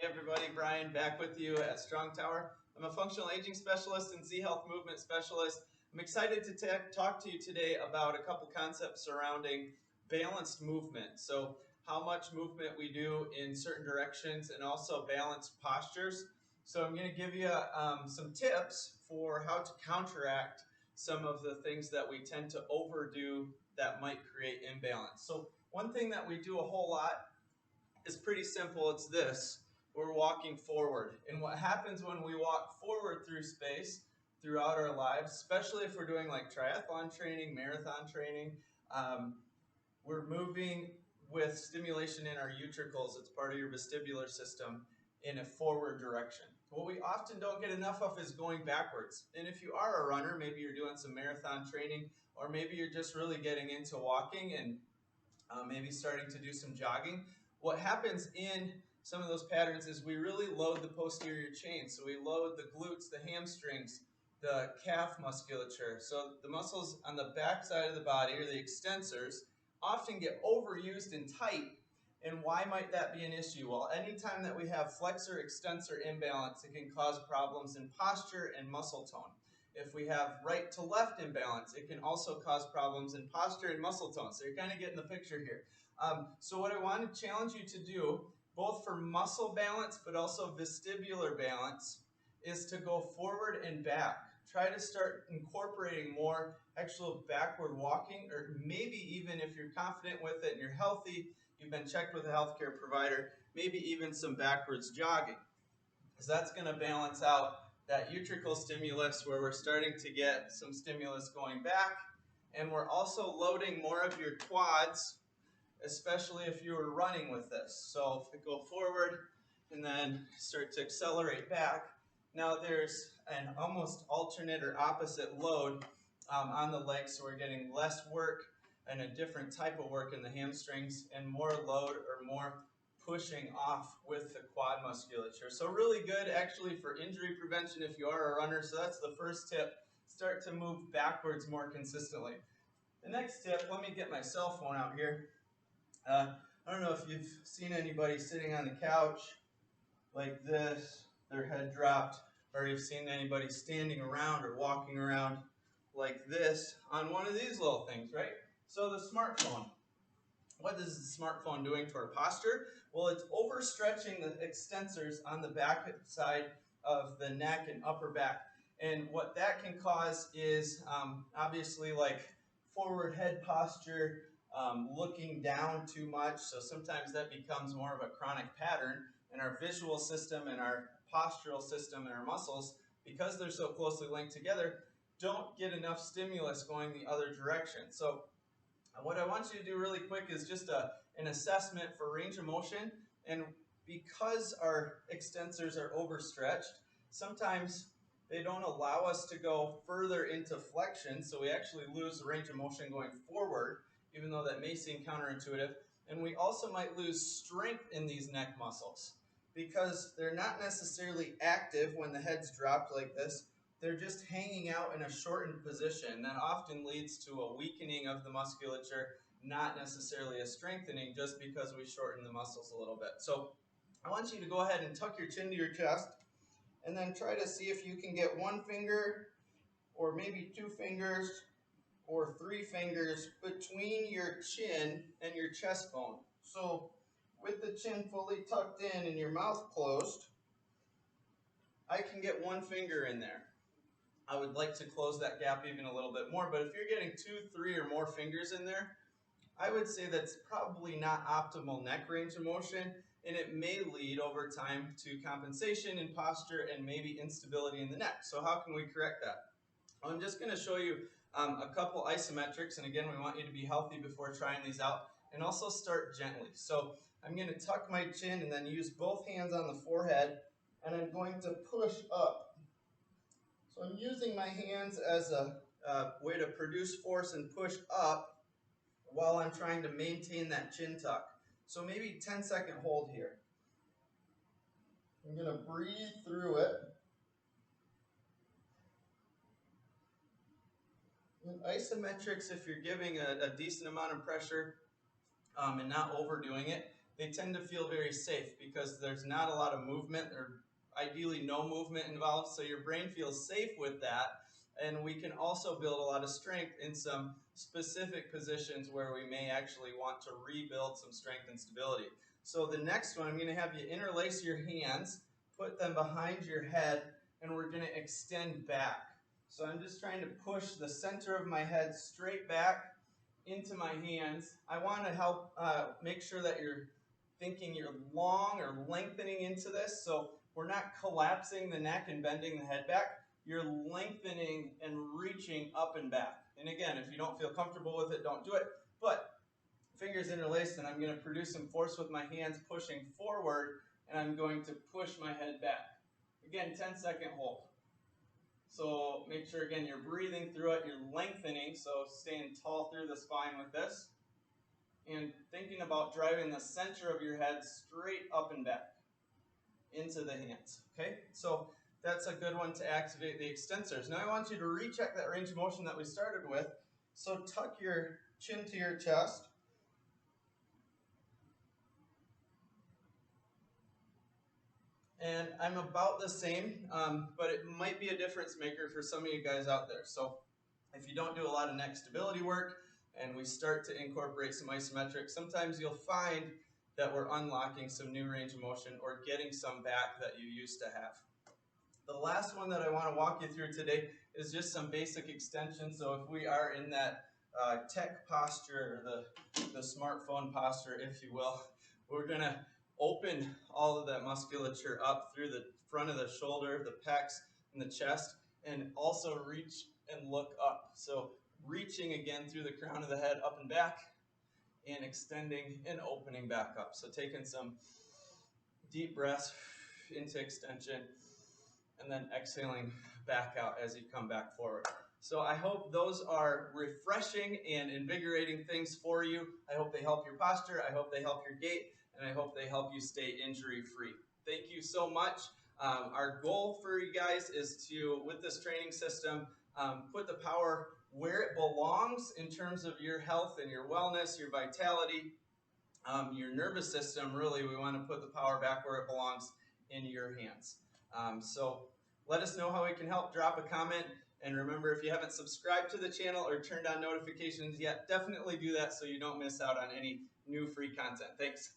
Hey everybody, Brian back with you at Strong Tower. I'm a functional aging specialist and Z Health movement specialist. I'm excited to talk to you today about a couple concepts surrounding balanced movement. So how much movement we do in certain directions and also balanced postures. So I'm going to give you some tips for how to counteract some of the things that we tend to overdo that might create imbalance. So one thing that we do a whole lot is pretty simple. It's this. We're walking forward. And what happens when we walk forward through space throughout our lives, especially if we're doing like triathlon training, marathon training, we're moving with stimulation in our utricles. It's part of your vestibular system in a forward direction. What we often don't get enough of is going backwards. And if you are a runner, maybe you're doing some marathon training, or maybe you're just really getting into walking and maybe starting to do some jogging. What happens in some of those patterns is we really load the posterior chain. So we load the glutes, the hamstrings, the calf musculature. So the muscles on the back side of the body, or the extensors, often get overused and tight. And why might that be an issue? Well, anytime that we have flexor-extensor imbalance, it can cause problems in posture and muscle tone. If we have right to left imbalance, it can also cause problems in posture and muscle tone. So you're kind of getting the picture here. So what I want to challenge you to do, both for muscle balance but also vestibular balance, is to go forward and back. Try to start incorporating more actual backward walking, or maybe even if you're confident with it and you're healthy, you've been checked with a healthcare provider, maybe even some backwards jogging. Because that's going to balance out that utricle stimulus where we're starting to get some stimulus going back, and we're also loading more of your quads, especially if you were running with this. So if we go forward and then start to accelerate back, now there's an almost alternate or opposite load on the legs, so we're getting less work and a different type of work in the hamstrings and more load or more pushing off with the quad musculature. So really good actually for injury prevention if you are a runner. So that's the first tip. Start to move backwards more consistently. The next tip, let me get my cell phone out here. I don't know if you've seen anybody sitting on the couch like this, their head dropped, or you've seen anybody standing around or walking around like this on one of these little things, right? So the smartphone. What is the smartphone doing to our posture? Well, it's overstretching the extensors on the back side of the neck and upper back. And what that can cause is obviously like forward head posture, looking down too much. So sometimes that becomes more of a chronic pattern. And our visual system and our postural system and our muscles, because they're so closely linked together, don't get enough stimulus going the other direction. So what I want you to do really quick is just an assessment for range of motion. And because our extensors are overstretched, sometimes they don't allow us to go further into flexion, so we actually lose the range of motion going forward, even though that may seem counterintuitive. And we also might lose strength in these neck muscles because they're not necessarily active when the head's dropped like this. They're just hanging out in a shortened position. That often leads to a weakening of the musculature, not necessarily a strengthening, just because we shorten the muscles a little bit. So I want you to go ahead and tuck your chin to your chest, and then try to see if you can get one finger, or maybe two fingers, or three fingers between your chin and your chest bone. So with the chin fully tucked in and your mouth closed, I can get one finger in there. I would like to close that gap even a little bit more, but if you're getting 2, 3, or more fingers in there, I would say that's probably not optimal neck range of motion, and it may lead over time to compensation in posture and maybe instability in the neck. So how can we correct that? I'm just going to show you a couple isometrics, and again, we want you to be healthy before trying these out, and also start gently. So I'm going to tuck my chin and then use both hands on the forehead, and I'm going to push up. So I'm using my hands as a way to produce force and push up while I'm trying to maintain that chin tuck. So maybe 10-second hold here. I'm going to breathe through it. In isometrics, if you're giving a decent amount of pressure and not overdoing it, they tend to feel very safe because there's not a lot of movement, or ideally no movement involved, so your brain feels safe with that. And we can also build a lot of strength in some specific positions where we may actually want to rebuild some strength and stability. So the next one, I'm going to have you interlace your hands, put them behind your head, and we're going to extend back. So I'm just trying to push the center of my head straight back into my hands. I want to help make sure that you're thinking you're long or lengthening into this, so we're not collapsing the neck and bending the head back. You're lengthening and reaching up and back. And again, if you don't feel comfortable with it, don't do it. But fingers interlaced, and I'm going to produce some force with my hands pushing forward, and I'm going to push my head back. Again, 10-second hold. So make sure, again, you're breathing through it, you're lengthening, so staying tall through the spine with this, and thinking about driving the center of your head straight up and back into the hands, okay? So that's a good one to activate the extensors. Now I want you to recheck that range of motion that we started with. So tuck your chin to your chest. And I'm about the same, but it might be a difference maker for some of you guys out there. So if you don't do a lot of neck stability work and we start to incorporate some isometric, sometimes you'll find that we're unlocking some new range of motion or getting some back that you used to have. The last one that I want to walk you through today is just some basic extension. So if we are in that tech posture, or the smartphone posture, if you will, we're going to open all of that musculature up through the front of the shoulder, the pecs, and the chest, and also reach and look up. So reaching again through the crown of the head up and back, and extending and opening back up. So taking some deep breaths into extension, and then exhaling back out as you come back forward. So I hope those are refreshing and invigorating things for you. I hope they help your posture, I hope they help your gait, and I hope they help you stay injury-free. Thank you so much. Our goal for you guys is to, with this training system, put the power where it belongs in terms of your health and your wellness, your vitality, your nervous system. Really, we want to put the power back where it belongs, in your hands. So let us know how we can help. Drop a comment. And remember, if you haven't subscribed to the channel or turned on notifications yet, definitely do that so you don't miss out on any new free content. Thanks.